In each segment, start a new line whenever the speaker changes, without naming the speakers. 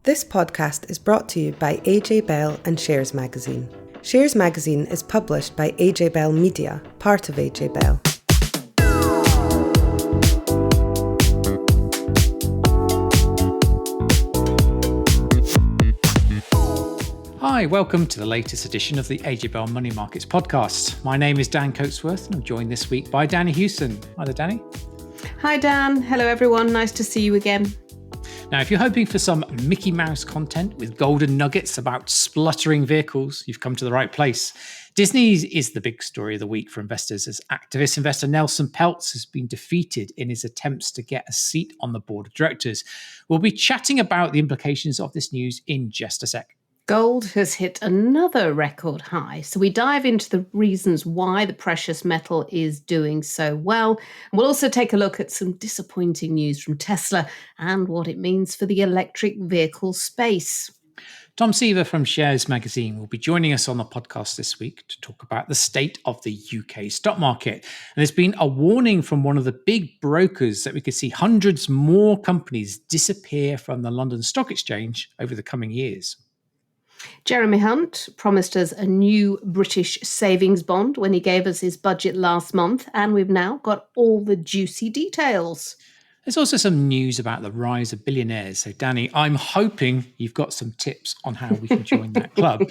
This podcast is brought to you by AJ Bell and Shares Magazine. Shares Magazine is published by AJ Bell Media, part of AJ Bell.
Hi, welcome to the latest edition of the AJ Bell Money Markets podcast. My name is Dan Coatsworth and I'm joined this week by Danni Hewson. Hi there, Danni.
Hi, Dan. Hello, everyone. Nice to see you again.
Now, if you're hoping for some Mickey Mouse content with golden nuggets about spluttering vehicles, you've come to the right place. Disney is the big story of the week for investors as activist investor Nelson Peltz has been defeated in his attempts to get a seat on the board of directors. We'll be chatting about the implications of this news in just a sec.
Gold has hit another record high, so we dive into the reasons why the precious metal is doing so well. And we'll also take a look at some disappointing news from Tesla and what it means for the electric vehicle space.
Tom Sieber from Shares Magazine will be joining us on the podcast this week to talk about the state of the UK stock market. And there's been a warning from one of the big brokers that we could see hundreds more companies disappear from the London Stock Exchange over the coming years.
Jeremy Hunt promised us a new British savings bond when he gave us his budget last month, and we've now got all the juicy details.
There's also some news about the rise of billionaires. So, Danni, I'm hoping you've got some tips on how we can join that club.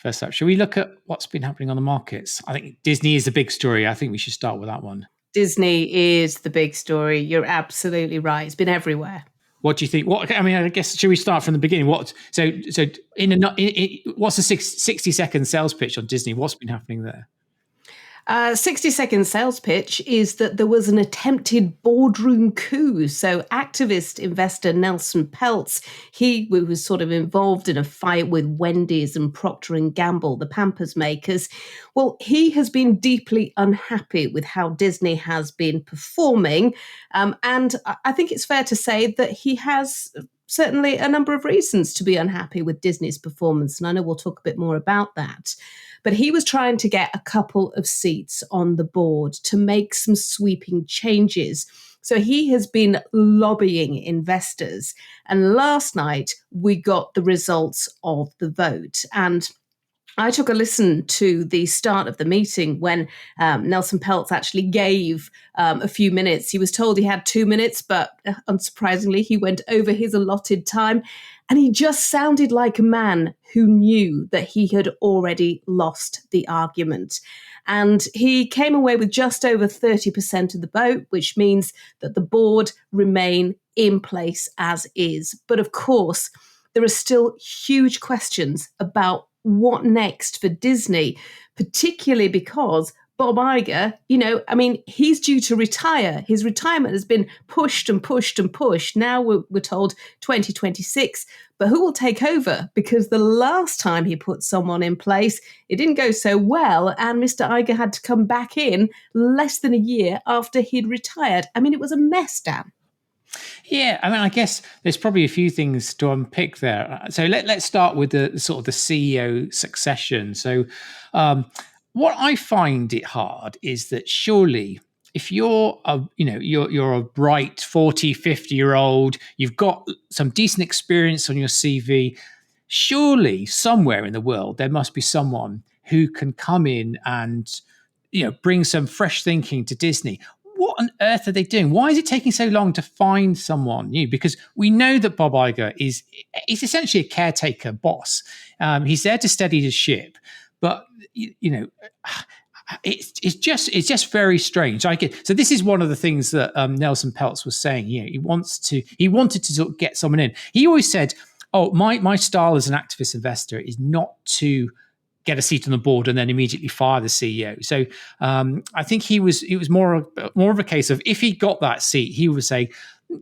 First up, shall we look at what's been happening on the markets? I think Disney is the big story. I think we should start with that one.
Disney is the big story. You're absolutely right. It's been everywhere.
What do you think? I guess, should we start from the beginning? What's the 60-second sales pitch on Disney? What's been happening there?
60-second sales pitch is that there was an attempted boardroom coup. So activist investor Nelson Peltz, he was sort of involved in a fight with Wendy's and Procter & Gamble, the Pampers makers. Well, he has been deeply unhappy with how Disney has been performing. And I think it's fair to say that he has certainly a number of reasons to be unhappy with Disney's performance. And I know we'll talk a bit more about that. But he was trying to get a couple of seats on the board to make some sweeping changes. So he has been lobbying investors. And last night, we got the results of the vote. And I took a listen to the start of the meeting when Nelson Peltz actually gave a few minutes. He was told he had 2 minutes, but unsurprisingly, he went over his allotted time. And he just sounded like a man who knew that he had already lost the argument. And he came away with just over 30% of the vote, which means that the board remain in place as is. But of course, there are still huge questions about what next for Disney, particularly because Bob Iger, he's due to retire. His retirement has been pushed and pushed and pushed. Now we're told 2026, but who will take over? Because the last time he put someone in place, it didn't go so well, and Mr. Iger had to come back in less than a year after he'd retired. It was a mess, Dan.
Yeah, I guess there's probably a few things to unpick there. So let's start with the sort of the CEO succession. So what I find it hard is that surely if you're a bright 40, 50-year-old, you've got some decent experience on your CV, surely somewhere in the world there must be someone who can come in and bring some fresh thinking to Disney. What on earth are they doing? Why is it taking so long to find someone new? Because we know that Bob Iger is essentially a caretaker boss. He's there to steady the ship, but it's just very strange. So this is one of the things that Nelson Peltz was saying. He wanted to sort of get someone in. He always said, "Oh, my style as an activist investor is not to get a seat on the board and then immediately fire the CEO." So I think it was more of a case of if he got that seat, he would say,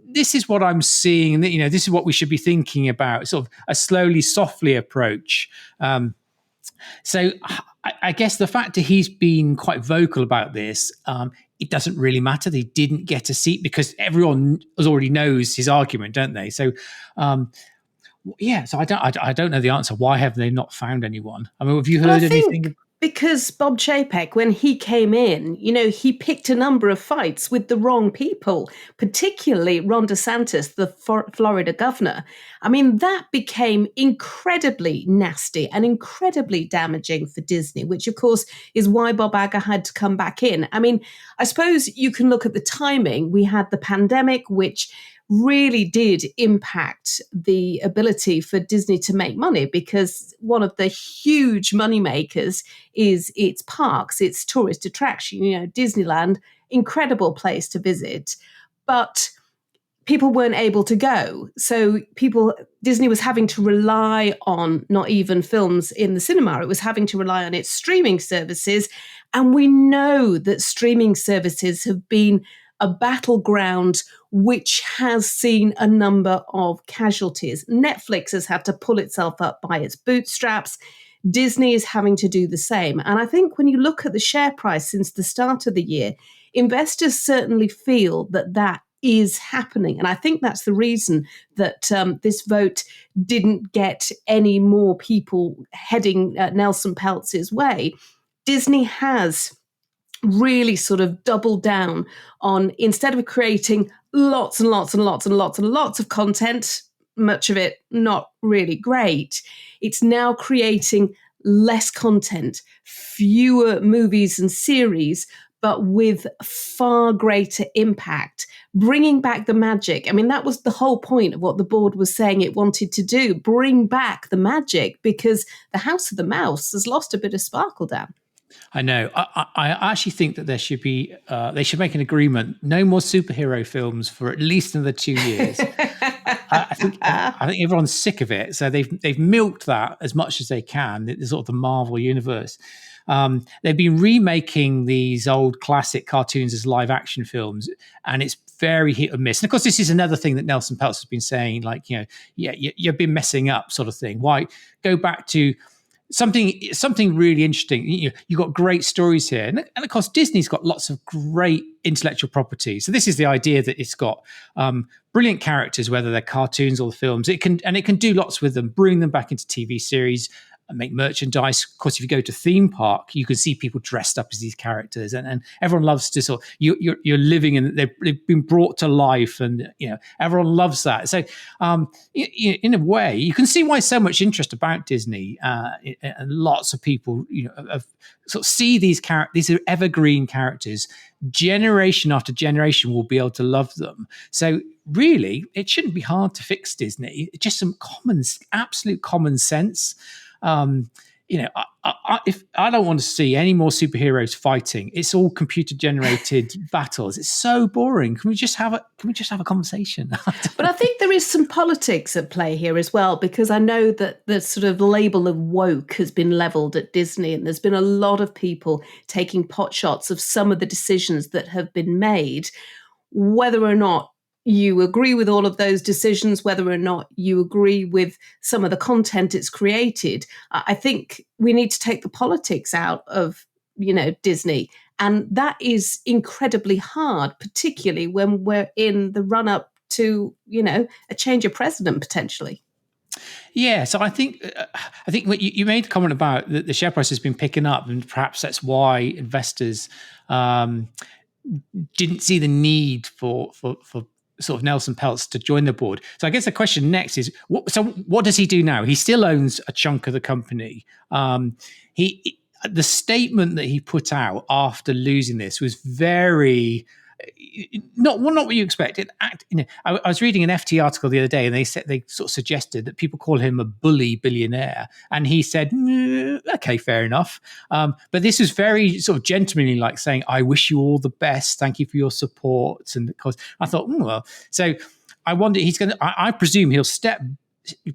"This is what I'm seeing, and this is what we should be thinking about." Sort of a slowly, softly approach. So I guess the fact that he's been quite vocal about this, it doesn't really matter. They didn't get a seat because everyone already knows his argument, don't they? So. So I don't know the answer. Why have they not found anyone? Have you heard anything?
Because Bob Chapek, when he came in, he picked a number of fights with the wrong people, particularly Ron DeSantis, the Florida governor. I mean, that became incredibly nasty and incredibly damaging for Disney, which, of course, is why Bob Iger had to come back in. I mean, I suppose you can look at the timing. We had the pandemic, which really did impact the ability for Disney to make money, because one of the huge money makers is its parks, its tourist attraction. Disneyland, incredible place to visit, but people weren't able to go. So Disney was having to rely on not even films in the cinema, it was having to rely on its streaming services. And we know that streaming services have been a battleground which has seen a number of casualties. Netflix has had to pull itself up by its bootstraps. Disney is having to do the same. And I think when you look at the share price since the start of the year, investors certainly feel that is happening. And I think that's the reason that this vote didn't get any more people heading Nelson Peltz's way. Disney has really sort of doubled down on, instead of creating lots and lots and lots and lots and lots of content, much of it not really great, it's now creating less content, fewer movies and series, but with far greater impact, bringing back the magic. I mean, that was the whole point of what the board was saying it wanted to do, bring back the magic, because the House of the Mouse has lost a bit of sparkle, Dan.
I know. I actually think that there should be, they should make an agreement, no more superhero films for at least another 2 years. I think everyone's sick of it. So they've milked that as much as they can, the sort of the Marvel universe. They've been remaking these old classic cartoons as live action films, and it's very hit or miss. And of course, this is another thing that Nelson Peltz has been saying, like, you've been messing up, sort of thing. Why go back to something really interesting? You've got great stories here, and of course Disney's got lots of great intellectual property. So this is the idea that it's got brilliant characters, whether they're cartoons or the films. It can do lots with them, bring them back into TV series and make merchandise. Of course, if you go to theme park, you can see people dressed up as these characters, and everyone loves to sort of, you're living in, they've been brought to life, and everyone loves that. So in a way, you can see why so much interest about Disney, and lots of people have sort of see these characters. These are evergreen characters. Generation after generation will be able to love them. So really, it shouldn't be hard to fix Disney. It's just some absolute common sense. If I don't want to see any more superheroes fighting, it's all computer generated battles. It's so boring. Can we just have a conversation?
But I think there is some politics at play here as well, because I know that the sort of label of woke has been leveled at Disney, and there's been a lot of people taking pot shots of some of the decisions that have been made, whether or not you agree with all of those decisions, whether or not you agree with some of the content it's created. I think we need to take the politics out of, Disney. And that is incredibly hard, particularly when we're in the run up to, a change of president potentially.
Yeah, so I think what you made the comment about the share price has been picking up, and perhaps that's why investors didn't see the need for sort of Nelson Peltz to join the board. So I guess the question next is, what does he do now? He still owns a chunk of the company. The statement that he put out after losing this was very not what you expected. I was reading an FT article the other day, and they sort of suggested that people call him a bully billionaire, and he said, "Okay, fair enough." But this was very sort of gentlemanly, like saying, "I wish you all the best. Thank you for your support." And of course, I thought, well, so I wonder he's going to. I presume he'll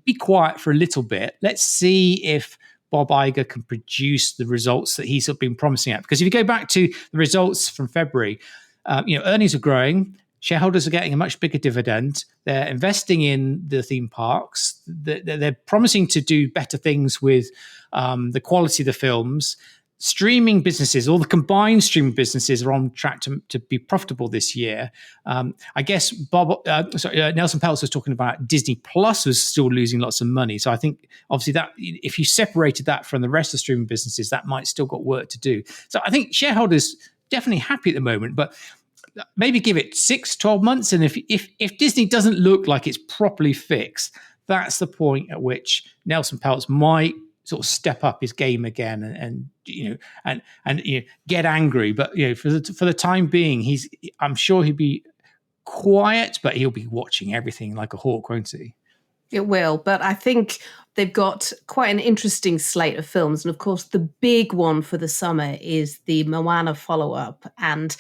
be quiet for a little bit. Let's see if Bob Iger can produce the results that he's been promising at. Because if you go back to the results from February. Earnings are growing. Shareholders are getting a much bigger dividend. They're investing in the theme parks. They're promising to do better things with the quality of the films. streaming businesses, all the combined streaming businesses, are on track to be profitable this year. I guess Nelson Peltz was talking about Disney Plus was still losing lots of money. So I think obviously that if you separated that from the rest of streaming businesses, that might still got work to do. So I think shareholders definitely happy at the moment, but maybe give it 6-12 months. And if Disney doesn't look like it's properly fixed, that's the point at which Nelson Peltz might sort of step up his game again and get angry. But for the time being, I'm sure he'll be quiet, but he'll be watching everything like a hawk, won't he?
It will, but I think they've got quite an interesting slate of films. And of course, the big one for the summer is the Moana follow-up. And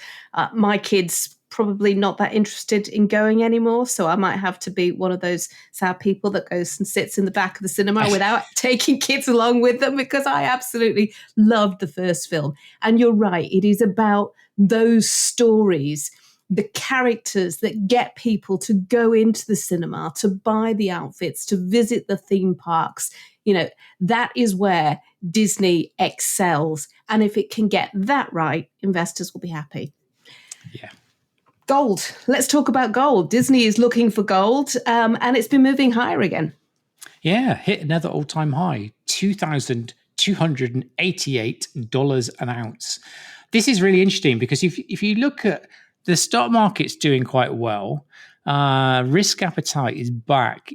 my kids probably not that interested in going anymore. So I might have to be one of those sad people that goes and sits in the back of the cinema without taking kids along with them, because I absolutely loved the first film. And you're right, it is about those stories, the characters that get people to go into the cinema, to buy the outfits, to visit the theme parks. That is where Disney excels. And if it can get that right, investors will be happy.
Yeah.
Gold. Let's talk about gold. Disney is looking for gold, and it's been moving higher again.
Yeah, hit another all-time high, $2,288 an ounce. This is really interesting because if you look at the stock market's doing quite well, risk appetite is back.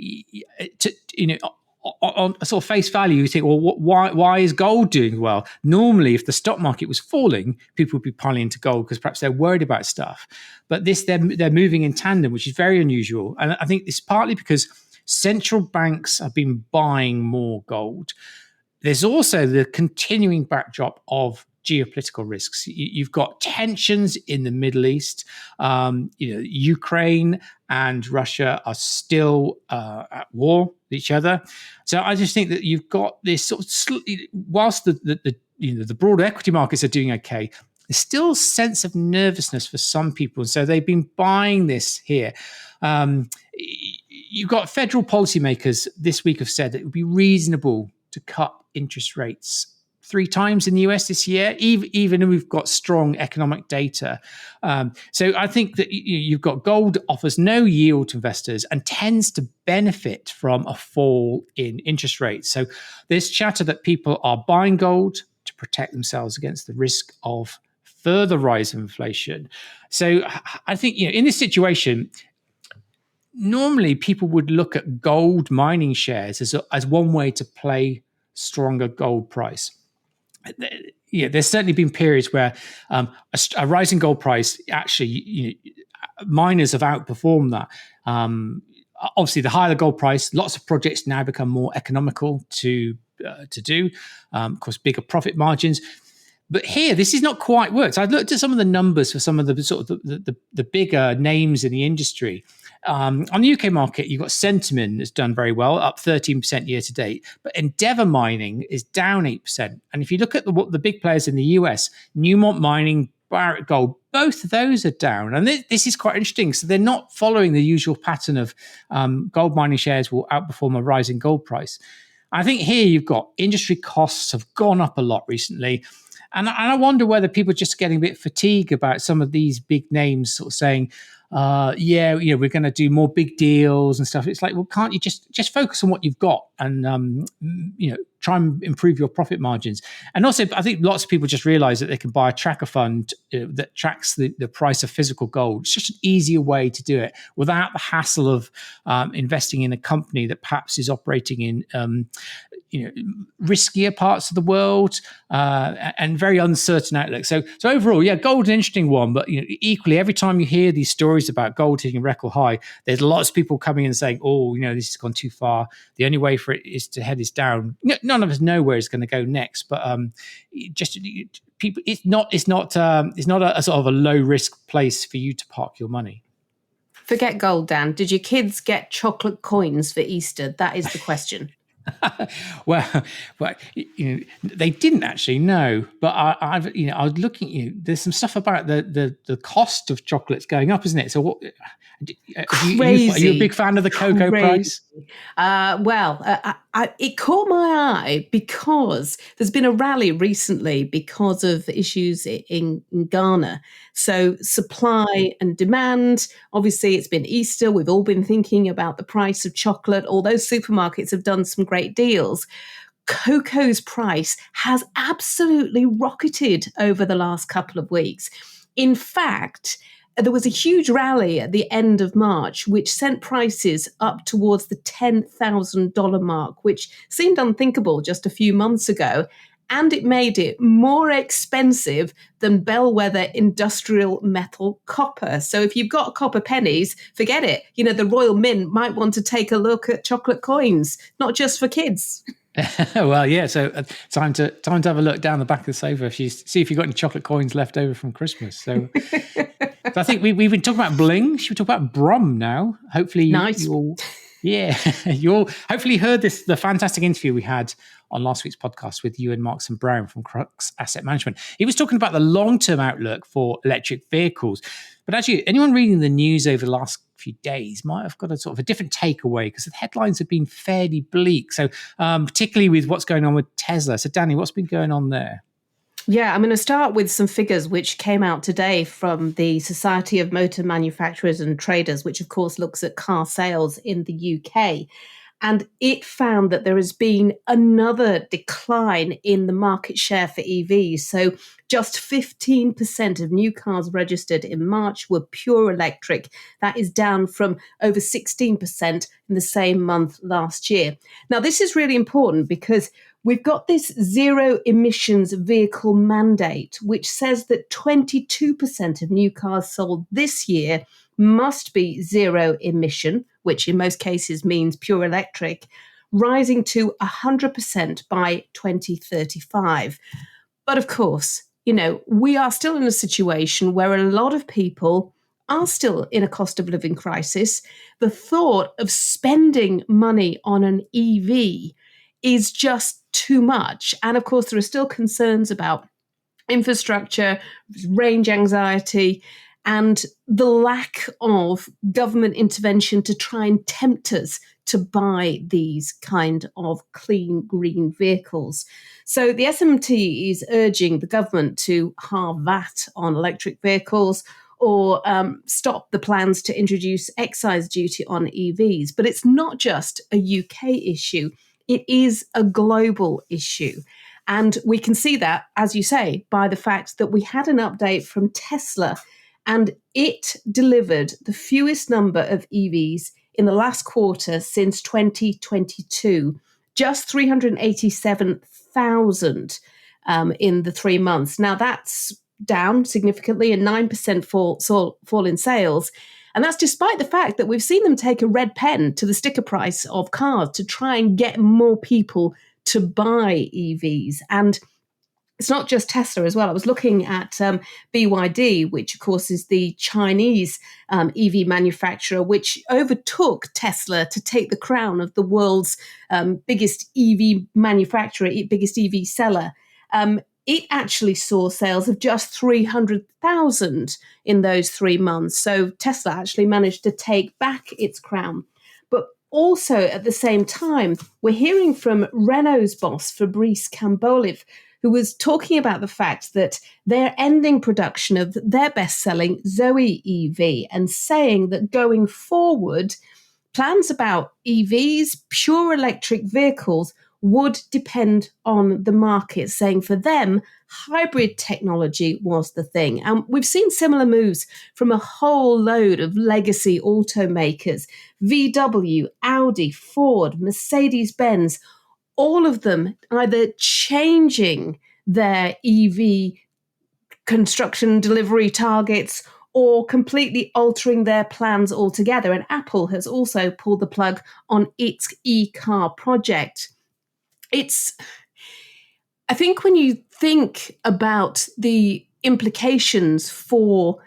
On a sort of face value, you think, well, why is gold doing well? Normally, if the stock market was falling, people would be piling into gold because perhaps they're worried about stuff. But they're moving in tandem, which is very unusual. And I think it's partly because central banks have been buying more gold. There's also the continuing backdrop of geopolitical risks. You've got tensions in the Middle East. Ukraine and Russia are still at war with each other. So I just think that you've got this sort of, whilst the broader equity markets are doing okay, there's still a sense of nervousness for some people. And so they've been buying this here. You've got federal policymakers this week have said that it would be reasonable to cut interest rates 3 times in the US this year, even if we've got strong economic data. So I think that you've got gold offers no yield to investors and tends to benefit from a fall in interest rates. So there's chatter that people are buying gold to protect themselves against the risk of further rise of inflation. So I think, in this situation, normally people would look at gold mining shares as one way to play stronger gold price. There's certainly been periods where a rising gold price actually, miners have outperformed that. Obviously, the higher the gold price, lots of projects now become more economical to do. Of course, bigger profit margins. But here, this is not quite worked. So I looked at some of the numbers for some of the sort of the bigger names in the industry. On the UK market, you've got Centamin that's done very well, up 13% year to date. But Endeavour Mining is down 8%. And if you look at the big players in the US, Newmont Mining, Barrick Gold, both of those are down. And this is quite interesting. So they're not following the usual pattern of gold mining shares will outperform a rising gold price. I think here you've got industry costs have gone up a lot recently. And I wonder whether people are just getting a bit fatigued about some of these big names sort of saying, we're going to do more big deals and stuff. It's like, well, can't you just focus on what you've got and, try and improve your profit margins? And also, I think lots of people just realize that they can buy a tracker fund that tracks the price of physical gold. It's just an easier way to do it without the hassle of investing in a company that perhaps is operating in riskier parts of the world and very uncertain outlook. So overall, gold's an interesting one, but equally, every time you hear these stories about gold hitting a record high, there's lots of people coming in and saying, this has gone too far. The only way for it is to head this down. None of us know where it's going to go next, but people, it's not a sort of a low risk place for you to park your money.
Forget gold, Dan. Did your kids get chocolate coins for Easter? That is the question.
well, they didn't actually know, but I was looking. There's some stuff about the cost of chocolates going up, isn't it? So
Crazy.
Are you a big fan of the cocoa price?
It caught my eye because there's been a rally recently because of issues in Ghana. So supply and demand, obviously it's been Easter. We've all been thinking about the price of chocolate. All those supermarkets have done some great deals. Cocoa's price has absolutely rocketed over the last couple of weeks. In fact, there was a huge rally at the end of March, which sent prices up towards the $10,000 mark, which seemed unthinkable just a few months ago. And it made it more expensive than bellwether industrial metal copper. So if you've got copper pennies, forget it. The Royal Mint might want to take a look at chocolate coins, not just for kids.
Well, yeah. So time to have a look down the back of the sofa. See if you've got any chocolate coins left over from Christmas. So I think we've been talking about bling. Should we talk about Brum now? Hopefully,
nice.
you all hopefully heard the fantastic interview we had on last week's podcast with Ewan Markson Brown from Crux Asset Management. He was talking about the long-term outlook for electric vehicles. But actually, anyone reading the news over the last few days might have got a sort of a different takeaway because the headlines have been fairly bleak. So particularly with what's going on with Tesla. So Danny, what's been going on there?
Yeah, I'm going to start with some figures which came out today from the Society of Motor Manufacturers and Traders, which of course looks at car sales in the UK. And it found that there has been another decline in the market share for EVs. So just 15% of new cars registered in March were pure electric. That is down from over 16% in the same month last year. Now, this is really important because we've got this zero emissions vehicle mandate, which says that 22% of new cars sold this year must be zero emission, which in most cases means pure electric, rising to 100% by 2035. But of course, we are still in a situation where a lot of people are still in a cost of living crisis. The thought of spending money on an EV is just too much. And of course, there are still concerns about infrastructure, range anxiety, and the lack of government intervention to try and tempt us to buy these kind of clean green vehicles. So the SMT is urging the government to halve VAT on electric vehicles or stop the plans to introduce excise duty on EVs. But it's not just a UK issue. It is a global issue. And we can see that, as you say, by the fact that we had an update from Tesla and it delivered the fewest number of EVs in the last quarter since 2022, just 387,000 in the 3 months. Now, that's down significantly, a 9% fall in sales. And that's despite the fact that we've seen them take a red pen to the sticker price of cars to try and get more people to buy EVs. And it's not just Tesla as well. I was looking at BYD, which of course is the Chinese EV manufacturer, which overtook Tesla to take the crown of the world's biggest EV manufacturer, biggest EV seller. It actually saw sales of just 300,000 in those 3 months. So Tesla actually managed to take back its crown. But also at the same time, we're hearing from Renault's boss, Fabrice Cambolive, who was talking about the fact that they're ending production of their best-selling Zoe EV and saying that going forward, plans about EVs, pure electric vehicles, would depend on the market, saying for them, hybrid technology was the thing. And we've seen similar moves from a whole load of legacy automakers, VW, Audi, Ford, Mercedes-Benz, all of them either changing their EV construction delivery targets or completely altering their plans altogether. And Apple has also pulled the plug on its e-car project. I think when you think about the implications for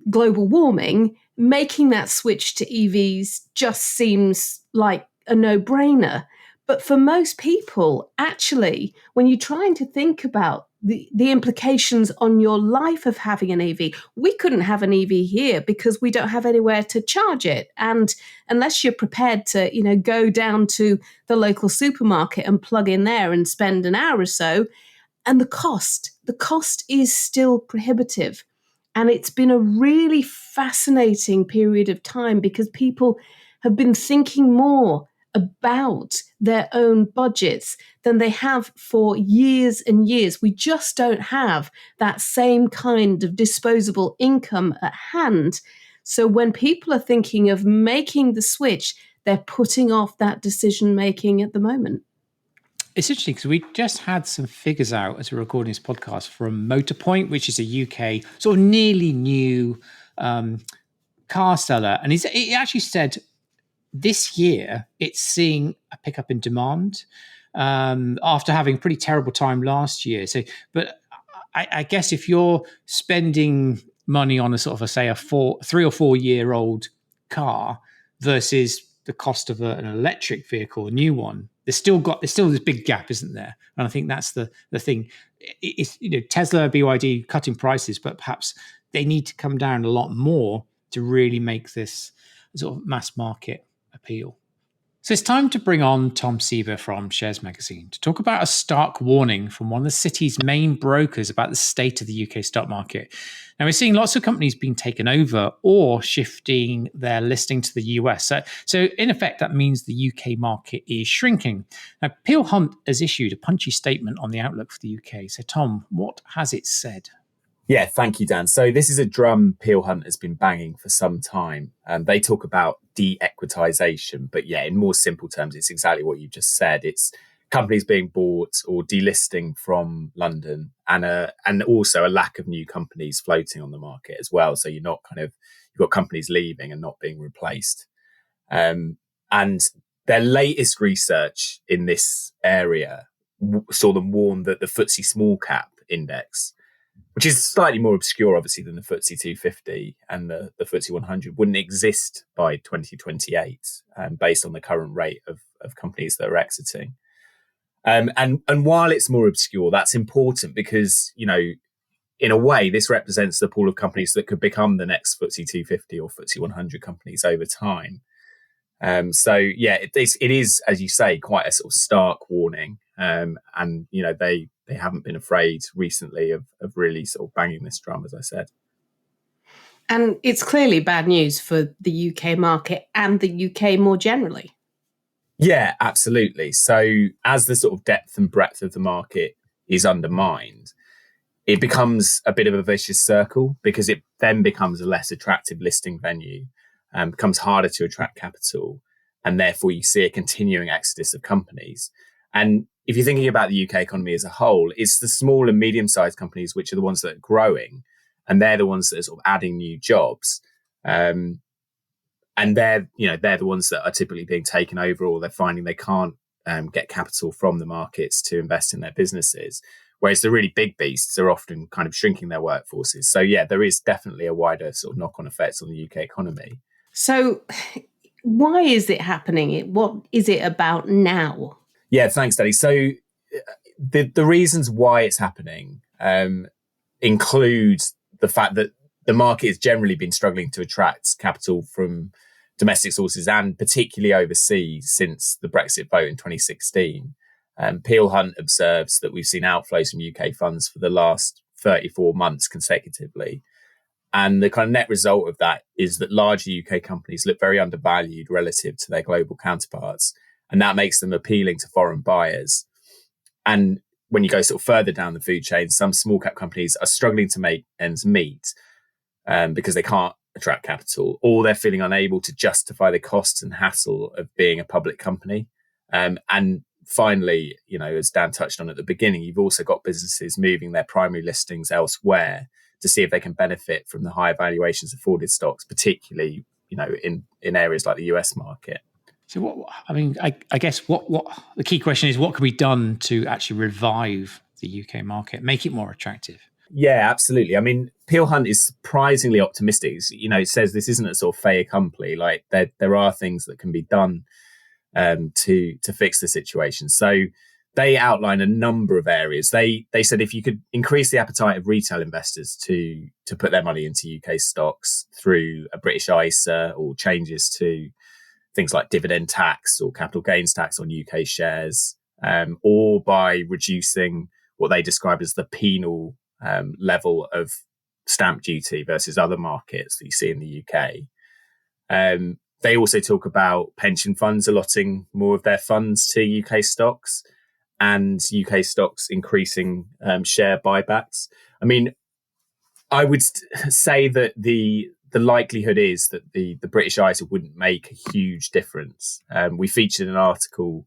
global warming, making that switch to EVs just seems like a no-brainer. But for most people, actually, when you're trying to think about the implications on your life of having an EV. We couldn't have an EV here because we don't have anywhere to charge it. And unless you're prepared to, go down to the local supermarket and plug in there and spend an hour or so, and the cost is still prohibitive. And it's been a really fascinating period of time because people have been thinking more about their own budgets than they have for years and years. We just don't have that same kind of disposable income at hand. So when people are thinking of making the switch, they're putting off that decision making at the moment.
It's interesting because we just had some figures out as we're recording this podcast from Motorpoint, which is a UK sort of nearly new car seller. And it actually said this year it's seeing a pickup in demand after having a pretty terrible time last year. So, but I guess if you're spending money on a sort of, say, a 3 or 4 year old car versus the cost of an electric vehicle, a new one, there's still this big gap, isn't there? And I think that's the thing. It's, Tesla, BYD cutting prices, but perhaps they need to come down a lot more to really make this sort of mass market appeal. So it's time to bring on Tom Sieber from Shares Magazine to talk about a stark warning from one of the city's main brokers about the state of the UK stock market. Now, we're seeing lots of companies being taken over or shifting their listing to the US. So in effect, that means the UK market is shrinking. Now, Peel Hunt has issued a punchy statement on the outlook for the UK. So Tom, what has it said?
Yeah, thank you, Dan. So this is a drum Peel Hunt has been banging for some time. They talk about de-equitization, but yeah, in more simple terms, it's exactly what you just said. It's companies being bought or delisting from London, and also a lack of new companies floating on the market as well. So you've got companies leaving and not being replaced. And their latest research in this area saw them warn that the FTSE small cap index, which is slightly more obscure, obviously, than the FTSE 250 and the FTSE 100, wouldn't exist by 2028, based on the current rate of companies that are exiting. And while it's more obscure, that's important because, in a way, this represents the pool of companies that could become the next FTSE 250 or FTSE 100 companies over time. So, yeah, it is, as you say, quite a sort of stark warning. And, they haven't been afraid recently of really sort of banging this drum, as I said.
And it's clearly bad news for the UK market and the UK more generally.
Yeah, absolutely. So as the sort of depth and breadth of the market is undermined, it becomes a bit of a vicious circle because it then becomes a less attractive listing venue, becomes harder to attract capital, and therefore you see a continuing exodus of companies. And if you're thinking about the UK economy as a whole, it's the small and medium-sized companies which are the ones that are growing, and they're the ones that are sort of adding new jobs. And they're the ones that are typically being taken over, or they're finding they can't get capital from the markets to invest in their businesses. Whereas the really big beasts are often kind of shrinking their workforces. So yeah, there is definitely a wider sort of knock-on effect on the UK economy.
So why is it happening? What is it about now?
Yeah, thanks, Danny. So the reasons why it's happening include the fact that the market has generally been struggling to attract capital from domestic sources and particularly overseas since the Brexit vote in 2016. Peel Hunt observes that we've seen outflows from UK funds for the last 34 months consecutively. And the kind of net result of that is that larger UK companies look very undervalued relative to their global counterparts. And that makes them appealing to foreign buyers. And when you go sort of further down the food chain, some small cap companies are struggling to make ends meet because they can't attract capital, or they're feeling unable to justify the costs and hassle of being a public company. And finally, as Dan touched on at the beginning, you've also got businesses moving their primary listings elsewhere to see if they can benefit from the higher valuations afforded stocks, particularly, in areas like the US market.
So I guess what the key question is, what can be done to actually revive the UK market, make it more attractive?
Yeah, absolutely. I mean, Peel Hunt is surprisingly optimistic. It says this isn't a sort of fait accompli. Like there are things that can be done to fix the situation. So they outline a number of areas. They said if you could increase the appetite of retail investors to put their money into UK stocks through a British ISA or changes to things like dividend tax or capital gains tax on UK shares, or by reducing what they describe as the penal level of stamp duty versus other markets that you see in the UK. They also talk about pension funds allotting more of their funds to UK stocks and UK stocks increasing share buybacks. I mean, I would say that the likelihood is that the British ISA wouldn't make a huge difference. We featured an article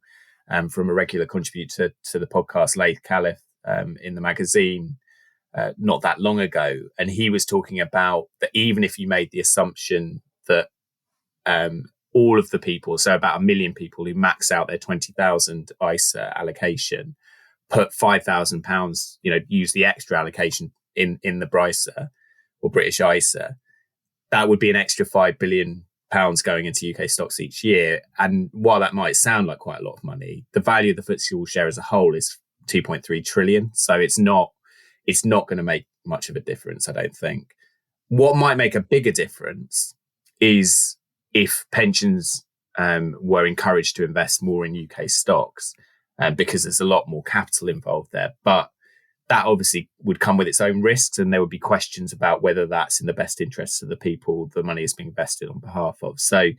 from a regular contributor to the podcast, Laith Caliph, in the magazine not that long ago. And he was talking about that even if you made the assumption that all of the people, so about 1 million people who max out their 20,000 ISA allocation, put £5,000, use the extra allocation in the BRISA or British ISA, that would be an extra £5 billion going into UK stocks each year. And while that might sound like quite a lot of money, the value of the FTSE All Share as a whole is 2.3 trillion. So it's not going to make much of a difference, I don't think. What might make a bigger difference is if pensions were encouraged to invest more in UK stocks, because there's a lot more capital involved there. But that obviously would come with its own risks, and there would be questions about whether that's in the best interests of the people the money is being invested on behalf of. So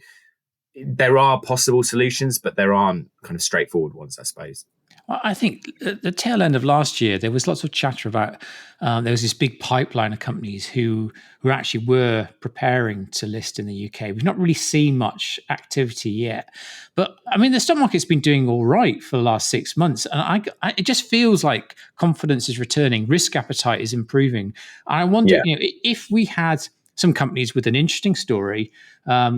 there are possible solutions, but there aren't kind of straightforward ones, I suppose.
I think at the tail end of last year, there was lots of chatter about there was this big pipeline of companies who actually were preparing to list in the UK. We've not really seen much activity yet. But I mean, the stock market's been doing all right for the last 6 months. And it just feels like confidence is returning. Risk appetite is improving. And I wonder, if we had some companies with an interesting story,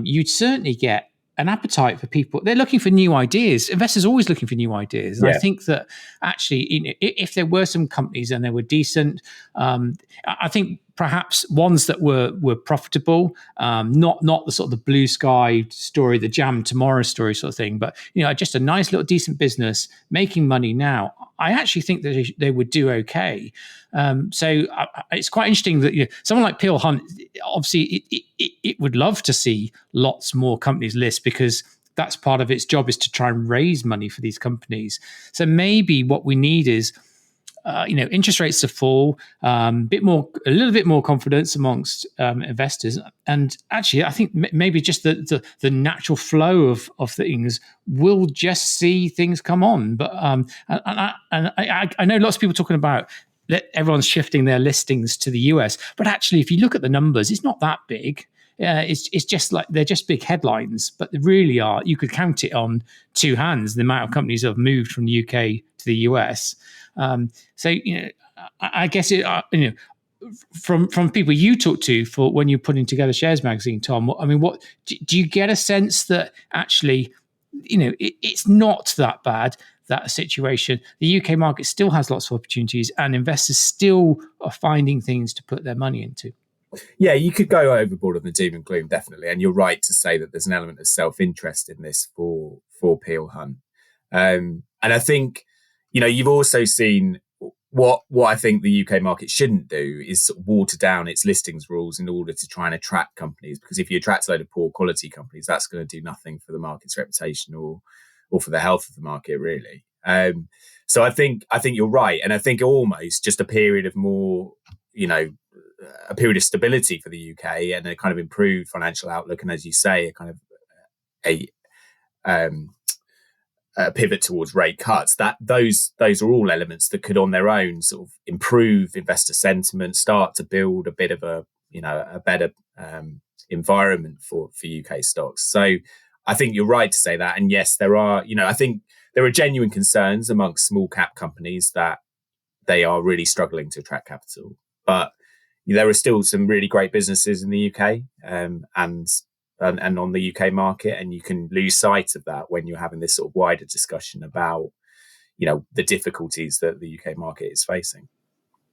you'd certainly get an appetite for people. They're looking for new ideas. Investors are always looking for new ideas. And I think that actually, if there were some companies and they were decent, I think perhaps ones that were profitable, not the sort of the blue sky story, the jam tomorrow story sort of thing, but just a nice little decent business making money now. I actually think that they would do okay. So it's quite interesting that someone like Peel Hunt, obviously, it would love to see lots more companies list, because that's part of its job, is to try and raise money for these companies. So maybe what we need is interest rates to fall, a little bit more confidence amongst investors, and actually, I think maybe just the natural flow of things will just see things come on. But I know lots of people talking about everyone's shifting their listings to the US, but actually, if you look at the numbers, it's not that big. It's just like they're just big headlines, but they really are. You could count it on two hands the amount of companies that have moved from the UK to the US. So I guess from people you talk to for when you're putting together Shares Magazine, Tom. I mean, what do you get a sense that actually, it's not that bad, that situation? The UK market still has lots of opportunities, and investors still are finding things to put their money into.
Yeah, you could go overboard on the doom and gloom, definitely. And you're right to say that there's an element of self-interest in this for Peel Hunt. And I think, you've also seen what I think the UK market shouldn't do is sort of water down its listings rules in order to try and attract companies. Because if you attract a load of poor quality companies, that's going to do nothing for the market's reputation or for the health of the market, really. So I think you're right. And I think almost just a period of more, a period of stability for the UK and a kind of improved financial outlook. And as you say, a kind of a pivot towards rate cuts, that those are all elements that could on their own sort of improve investor sentiment, start to build a bit of a better environment for UK stocks. So I think you're right to say that. And yes, there are, I think there are genuine concerns amongst small cap companies that they are really struggling to attract capital. But there are still some really great businesses in the UK and on the UK market, and you can lose sight of that when you're having this sort of wider discussion about, the difficulties that the UK market is facing.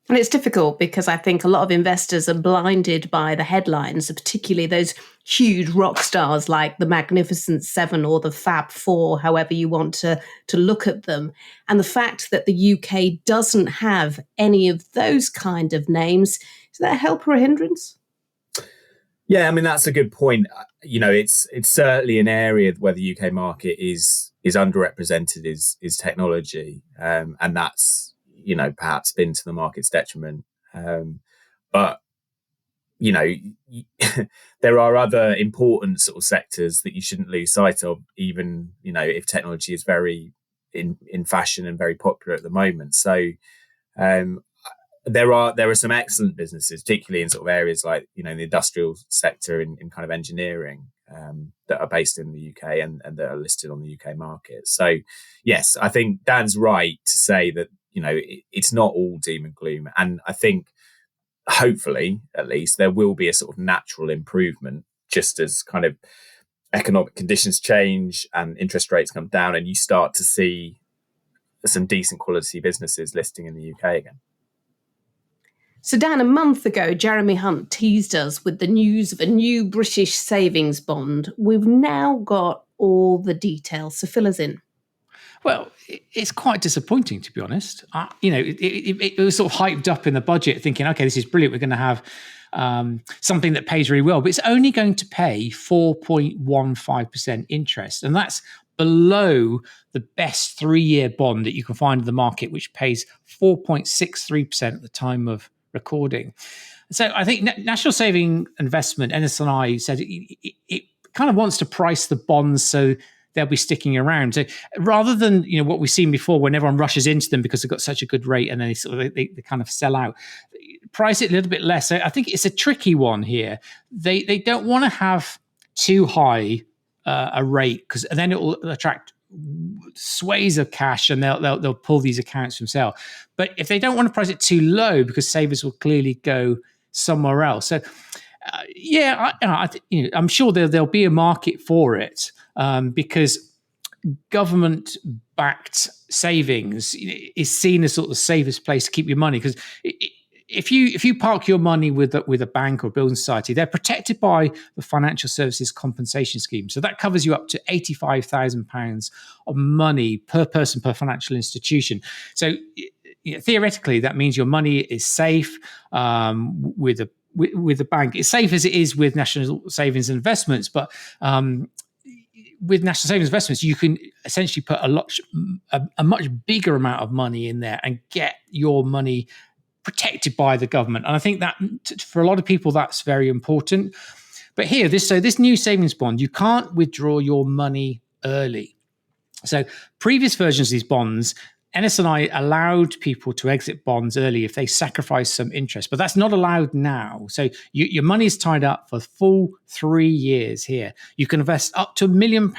And it's difficult because I think a lot of investors are blinded by the headlines, particularly those huge rock stars like the Magnificent Seven or the Fab Four, however you want to look at them. And the fact that the UK doesn't have any of those kind of names, is that a help or a hindrance?
Yeah, I mean, that's a good point. It's certainly an area where the UK market is underrepresented is technology. And that's, perhaps been to the market's detriment. But, there are other important sort of sectors that you shouldn't lose sight of, even, if technology is very in fashion and very popular at the moment. So, there are some excellent businesses, particularly in sort of areas like, the industrial sector in kind of engineering, that are based in the UK and that are listed on the UK market. So yes, I think Dan's right to say that, it's not all doom and gloom. And I think hopefully, at least, there will be a sort of natural improvement just as kind of economic conditions change and interest rates come down and you start to see some decent quality businesses listing in the UK again.
So, Dan, a month ago, Jeremy Hunt teased us with the news of a new British savings bond. We've now got all the details, so fill us in.
Well, it's quite disappointing, to be honest. It was sort of hyped up in the budget, thinking, okay, this is brilliant. We're going to have something that pays really well, but it's only going to pay 4.15% interest. And that's below the best 3-year bond that you can find in the market, which pays 4.63% at the time of recording. So I think National Saving Investment, NSI, said it kind of wants to price the bonds so they'll be sticking around. So rather than what we've seen before, when everyone rushes into them because they've got such a good rate and then they kind of sell out, price it a little bit less. So I think it's a tricky one here. They don't want to have too high a rate because then it will attract sways of cash and they'll pull these accounts from sale. But if they don't want to price it too low, because savers will clearly go somewhere else. So I'm sure there'll be a market for it because government-backed savings is seen as sort of the safest place to keep your money. Because if you park your money with a bank or building society, they're protected by the Financial Services Compensation Scheme. So that covers you up to £85,000 of money per person per financial institution. So theoretically, that means your money is safe with the bank. It's safe as it is with National Savings and Investments, but with National Savings Investments, you can essentially put a much bigger amount of money in there and get your money protected by the government. And I think that for a lot of people, that's very important. But here, this new savings bond, you can't withdraw your money early. So previous versions of these bonds, NS&I allowed people to exit bonds early if they sacrifice some interest, but that's not allowed now. So your money is tied up for full 3 years here. You can invest up to £1 million.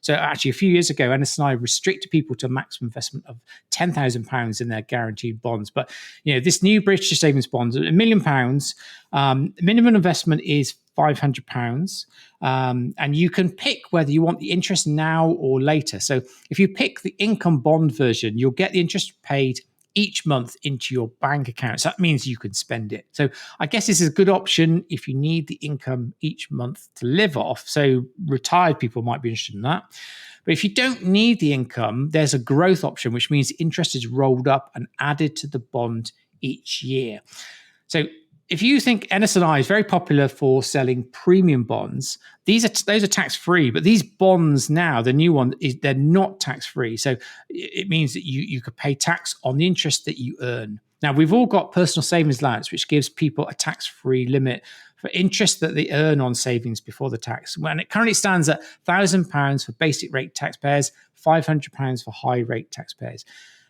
So actually, a few years ago, NS&I restricted people to a maximum investment of £10,000 in their guaranteed bonds. But this new British savings bond, £1 million, minimum investment is £500, and you can pick whether you want the interest now or later. So if you pick the income bond version, you'll get the interest paid each month into your bank account. So that means you can spend it. So I guess this is a good option if you need the income each month to live off. So retired people might be interested in that. But if you don't need the income, there's a growth option, which means interest is rolled up and added to the bond each year. So if you think NS&I is very popular for selling premium bonds, those are tax-free, but these bonds now, the new one, they're not tax-free. So it means that you could pay tax on the interest that you earn. Now, we've all got personal savings allowance, which gives people a tax-free limit for interest that they earn on savings before the tax. And it currently stands at £1,000 for basic rate taxpayers, £500 for high rate taxpayers.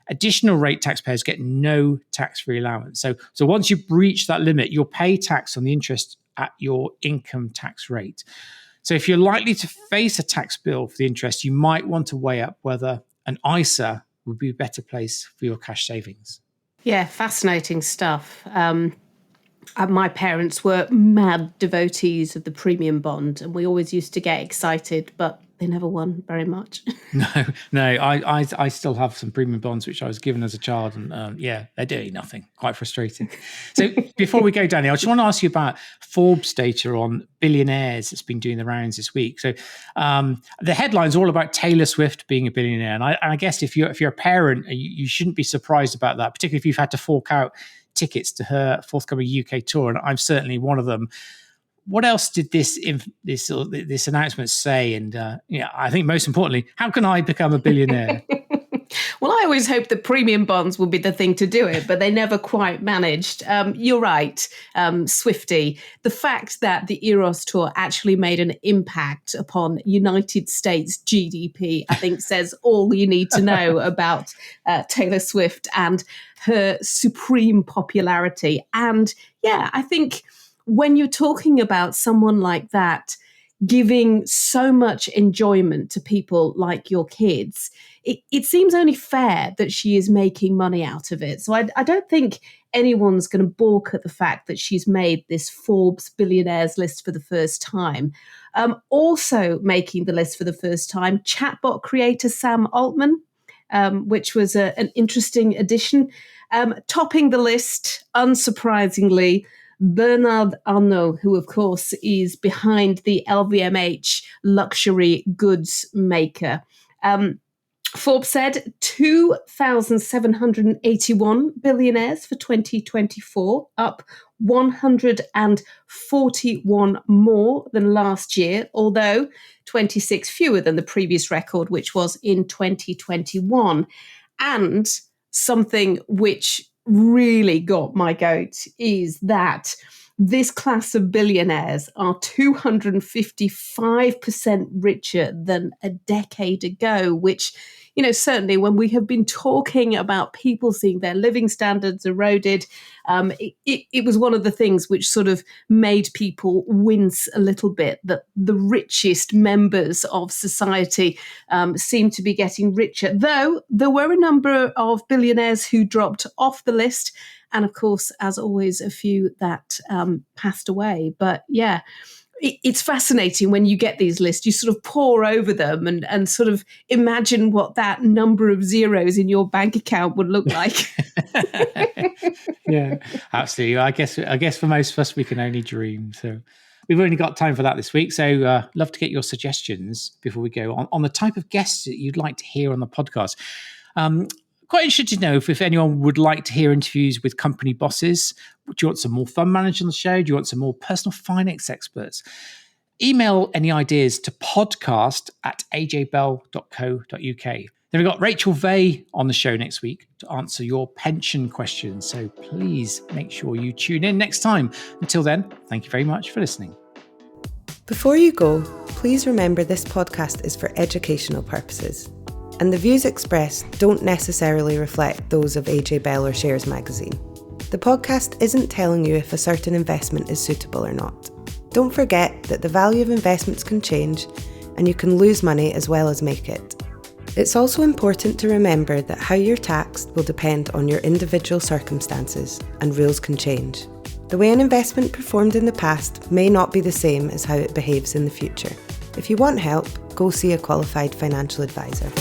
Additional rate taxpayers get no tax-free allowance. So once you reach that limit, you'll pay tax on the interest at your income tax rate. So if you're likely to face a tax bill for the interest, you might want to weigh up whether an ISA would be a better place for your cash savings.
Yeah, fascinating stuff. My parents were mad devotees of the premium bond, and we always used to get excited, but they never won very much.
No, I still have some premium bonds which I was given as a child, and they're doing nothing. Quite frustrating. So before we go, Danny, I just want to ask you about Forbes data on billionaires that's been doing the rounds this week. So the headline's all about Taylor Swift being a billionaire, and I guess if you're a parent, you shouldn't be surprised about that, particularly if you've had to fork out tickets to her forthcoming UK tour, and I'm certainly one of them. What else did this announcement say? And I think most importantly, how can I become a billionaire?
Well, I always hoped that premium bonds would be the thing to do it, but they never quite managed. You're right, Swiftie. The fact that the Eras Tour actually made an impact upon United States GDP, I think says all you need to know about Taylor Swift and her supreme popularity. And I think when you're talking about someone like that giving so much enjoyment to people like your kids, it seems only fair that she is making money out of it. So I don't think anyone's going to balk at the fact that she's made this Forbes billionaires list for the first time. Also making the list for the first time, chatbot creator Sam Altman, which was an interesting addition. Topping the list, unsurprisingly, Bernard Arnault, who, of course, is behind the LVMH luxury goods maker. Forbes said 2,781 billionaires for 2024, up 141 more than last year, although 26 fewer than the previous record, which was in 2021. And something which really got my goat is that this class of billionaires are 255% richer than a decade ago, which, certainly when we have been talking about people seeing their living standards eroded, it was one of the things which sort of made people wince a little bit, that the richest members of society seem to be getting richer, though there were a number of billionaires who dropped off the list. And of course, as always, a few that passed away. But it's fascinating when you get these lists. You sort of pore over them and sort of imagine what that number of zeros in your bank account would look like.
Yeah, absolutely. I guess for most of us, we can only dream. So we've only got time for that this week. So love to get your suggestions before we go on the type of guests that you'd like to hear on the podcast. Quite interested to know if anyone would like to hear interviews with company bosses. Do you want some more fund managers on the show? Do you want some more personal finance experts? Email any ideas to podcast@ajbell.co.uk. Then we've got Rachel Vey on the show next week to answer your pension questions. So please make sure you tune in next time. Until then, thank you very much for listening.
Before you go, please remember this podcast is for educational purposes, and the views expressed don't necessarily reflect those of AJ Bell or Shares Magazine. The podcast isn't telling you if a certain investment is suitable or not. Don't forget that the value of investments can change, and you can lose money as well as make it. It's also important to remember that how you're taxed will depend on your individual circumstances, and rules can change. The way an investment performed in the past may not be the same as how it behaves in the future. If you want help, go see a qualified financial advisor.